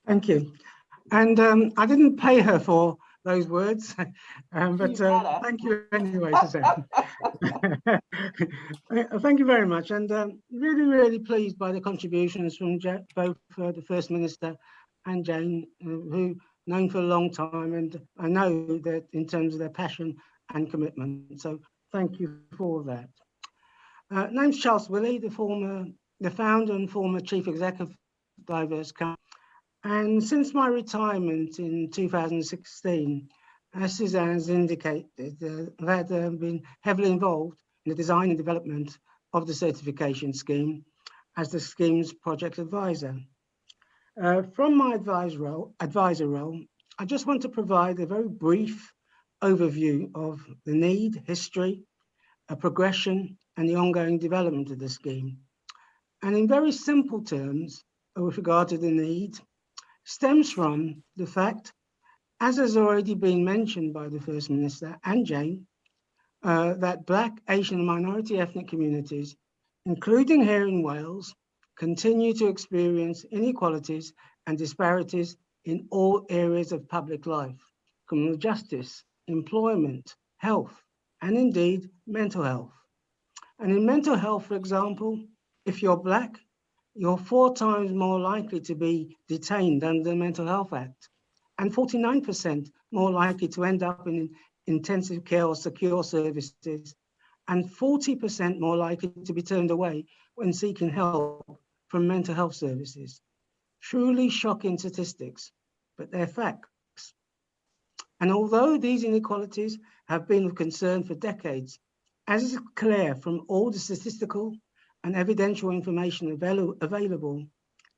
Thank you. And I didn't pay her for those words, but thank you anyway, Suzanne. Thank you very much. And really, really pleased by the contributions from both the First Minister and Jane, who known for a long time. And I know that in terms of their passion and commitment. So thank you for that. Name's Charles Willie, the founder and former Chief Executive of Diverse Company. And since my retirement in 2016, as Suzanne has indicated, I've been heavily involved in the design and development of the certification scheme as the scheme's project advisor. From my advisor role, I just want to provide a very brief overview of the need, history, progression, and the ongoing development of the scheme. And in very simple terms, with regard to the need, stems from the fact, as has already been mentioned by the First Minister and Jane, that Black, Asian and minority ethnic communities, including here in Wales, continue to experience inequalities and disparities in all areas of public life: criminal justice, employment, health, and indeed mental health. And in mental health, for example, if you're Black, you're 4 times more likely to be detained under the Mental Health Act, and 49% more likely to end up in intensive care or secure services, and 40% more likely to be turned away when seeking help from mental health services. Truly shocking statistics, but they're facts. And although these inequalities have been of concern for decades, as is clear from all the statistical and evidential information available,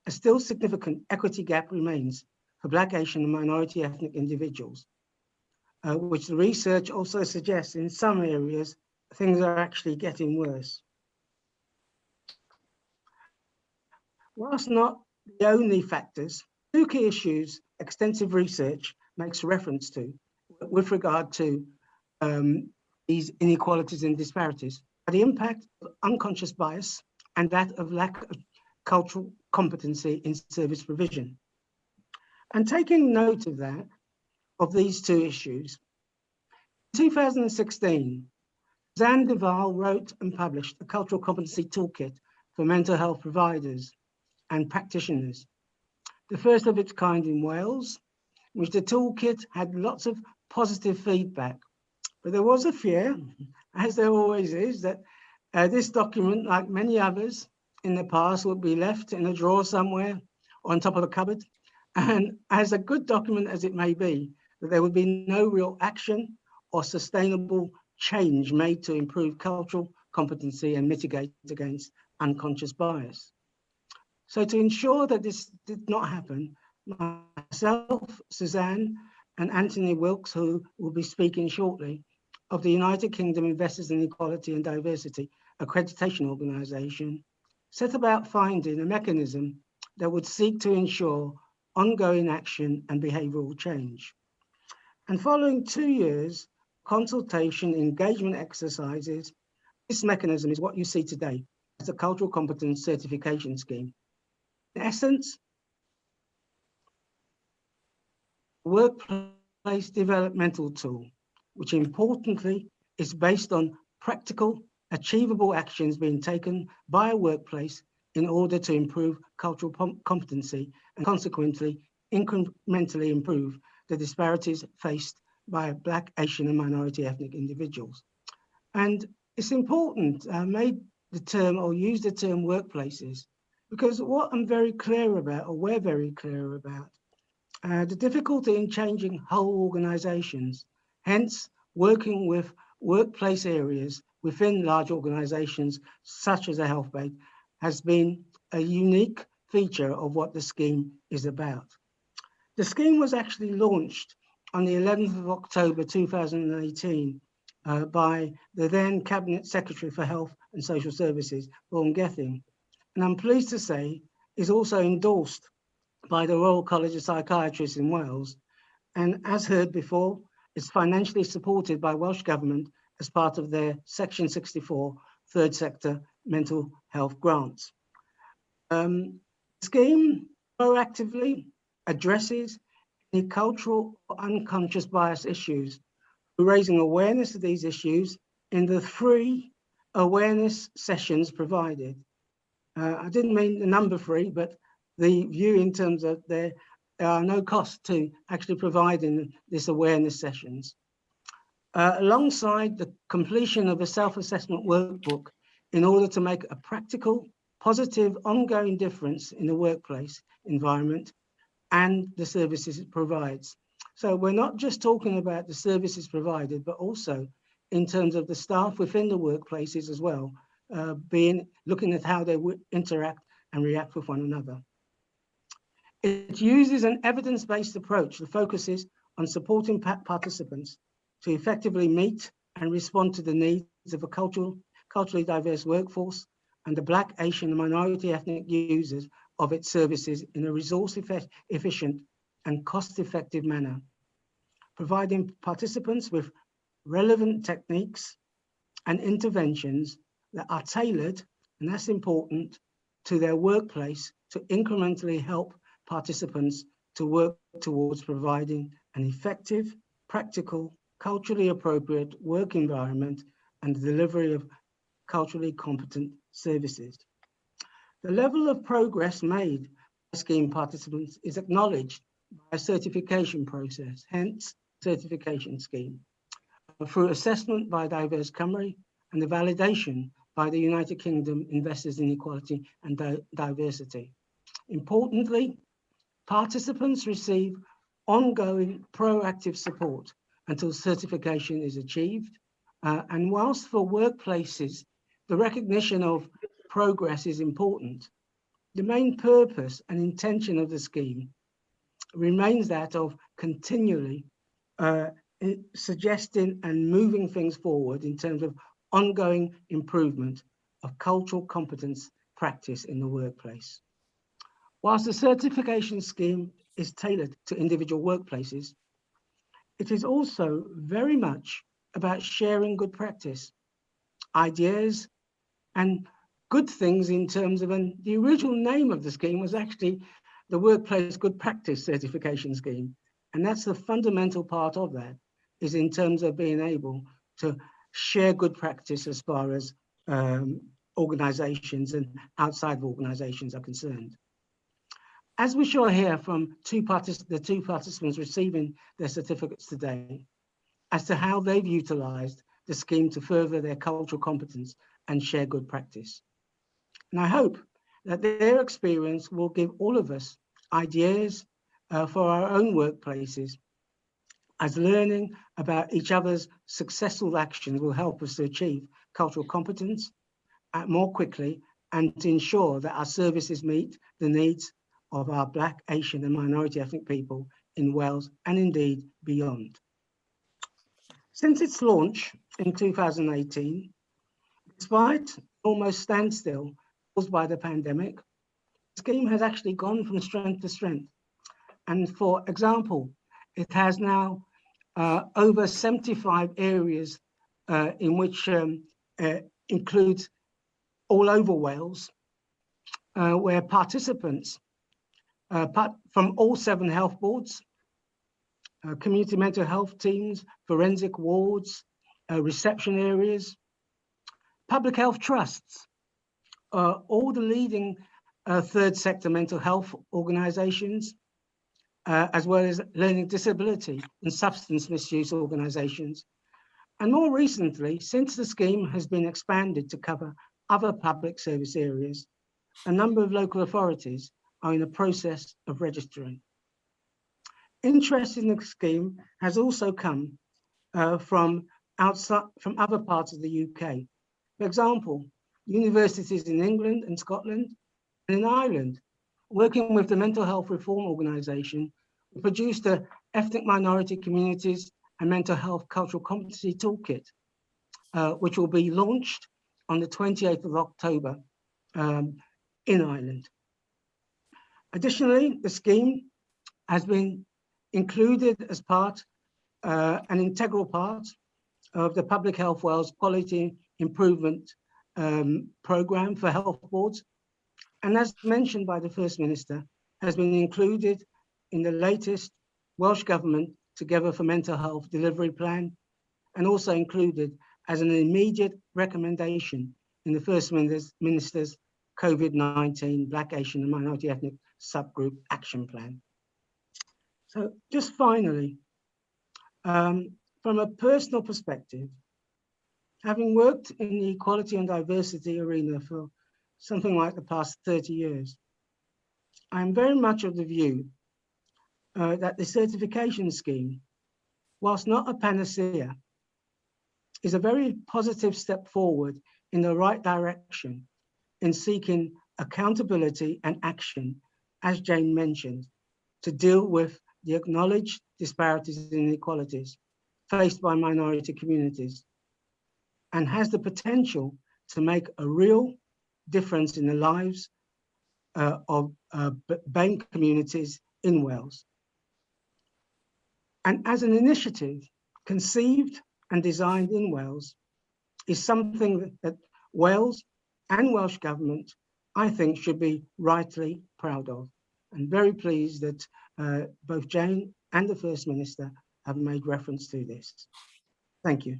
a still significant equity gap remains for Black, Asian and minority ethnic individuals, which the research also suggests in some areas things are actually getting worse. Whilst not the only factors, 2 key issues extensive research makes reference to with regard to these inequalities and disparities are the impact of unconscious bias and that of lack of cultural competency in service provision. And taking note of that, of these 2 issues, in 2016, Zan Deval wrote and published a Cultural Competency Toolkit for mental health providers and practitioners, the first of its kind in Wales, which the toolkit had lots of positive feedback. But there was a fear, as there always is, that this document, like many others in the past, would be left in a drawer somewhere on top of a cupboard. And as a good document as it may be, that there would be no real action or sustainable change made to improve cultural competency and mitigate against unconscious bias. So to ensure that this did not happen, myself, Suzanne, and Anthony Wilkes, who will be speaking shortly, of the United Kingdom Investors in Equality and Diversity Accreditation Organisation, set about finding a mechanism that would seek to ensure ongoing action and behavioural change. And following 2 years, consultation, engagement exercises, this mechanism is what you see today as a Cultural Competence Certification Scheme. In essence, workplace developmental tool, which importantly is based on practical, achievable actions being taken by a workplace in order to improve cultural competency and consequently incrementally improve the disparities faced by Black, Asian and minority ethnic individuals. And it's important, I made the term or used the term workplaces, because what I'm very clear about, or we're very clear about, the difficulty in changing whole organizations, hence working with workplace areas within large organizations such as a health bank has been a unique feature of what the scheme is about. The scheme was actually launched on the 11th of October 2018 by the then Cabinet Secretary for Health and Social Services, Vaughan Gething, and I'm pleased to say is also endorsed by the Royal College of Psychiatrists in Wales, and as heard before, is financially supported by Welsh Government as part of their Section 64 third sector mental health grants. The scheme proactively addresses any cultural or unconscious bias issues, raising awareness of these issues in the 3 awareness sessions provided. I didn't mean the number 3, but the view in terms of there are no costs to actually providing this awareness sessions. Alongside the completion of a self-assessment workbook in order to make a practical, positive, ongoing difference in the workplace environment and the services it provides. So we're not just talking about the services provided, but also in terms of the staff within the workplaces as well, looking at how they would interact and react with one another. It uses an evidence-based approach that focuses on supporting participants to effectively meet and respond to the needs of a culturally diverse workforce and the Black, Asian, and minority ethnic users of its services in a resource-efficient and cost-effective manner, providing participants with relevant techniques and interventions that are tailored, and that's important, to their workplace to incrementally help participants to work towards providing an effective, practical, culturally appropriate work environment and the delivery of culturally competent services. The level of progress made by scheme participants is acknowledged by a certification process, hence certification scheme, through assessment by Diverse Cymru and the validation by the United Kingdom Investors in Equality and Diversity. Importantly, participants receive ongoing proactive support until certification is achieved. And whilst for workplaces, the recognition of progress is important, the main purpose and intention of the scheme remains that of continually suggesting and moving things forward in terms of ongoing improvement of cultural competence practice in the workplace. Whilst the certification scheme is tailored to individual workplaces, it is also very much about sharing good practice, ideas, and good things in terms of, and the original name of the scheme was actually the Workplace Good Practice Certification Scheme. And that's the fundamental part of that, is in terms of being able to share good practice as far as organizations and outside of organizations are concerned. As we shall hear from the two participants receiving their certificates today, as to how they've utilized the scheme to further their cultural competence and share good practice. And I hope that their experience will give all of us ideas for our own workplaces, as learning about each other's successful actions will help us to achieve cultural competence more quickly and to ensure that our services meet the needs of our Black, Asian, and minority ethnic people in Wales and indeed beyond. Since its launch in 2018, despite almost standstill caused by the pandemic, the scheme has actually gone from strength to strength. And for example, it has now over 75 areas in which includes all over Wales, where participants from all 7 health boards, community mental health teams, forensic wards, reception areas, public health trusts, all the leading third sector mental health organizations, as well as learning disability and substance misuse organizations. And more recently, since the scheme has been expanded to cover other public service areas, a number of local authorities are in the process of registering. Interest in the scheme has also come from other parts of the UK. For example, universities in England and Scotland and in Ireland, working with the Mental Health Reform Organisation, produced the Ethnic Minority Communities and Mental Health Cultural Competency Toolkit, which will be launched on the 28th of October in Ireland. Additionally, the scheme has been included as part, an integral part of the Public Health Wales Quality Improvement Programme for health boards. And as mentioned by the First Minister, has been included in the latest Welsh Government Together for Mental Health delivery plan, and also included as an immediate recommendation in the First Minister's COVID-19 Black, Asian and Minority Ethnic Subgroup Action Plan. So just finally, from a personal perspective, having worked in the equality and diversity arena for something like the past 30 years, I'm very much of the view that the certification scheme, whilst not a panacea, is a very positive step forward in the right direction in seeking accountability and action, as Jane mentioned, to deal with the acknowledged disparities and inequalities faced by minority communities, and has the potential to make a real difference in the lives of BAME communities in Wales. And as an initiative conceived and designed in Wales, is something that Wales and Welsh Government, I think, should be rightly proud of. I'm very pleased that both Jane and the First Minister have made reference to this. Thank you.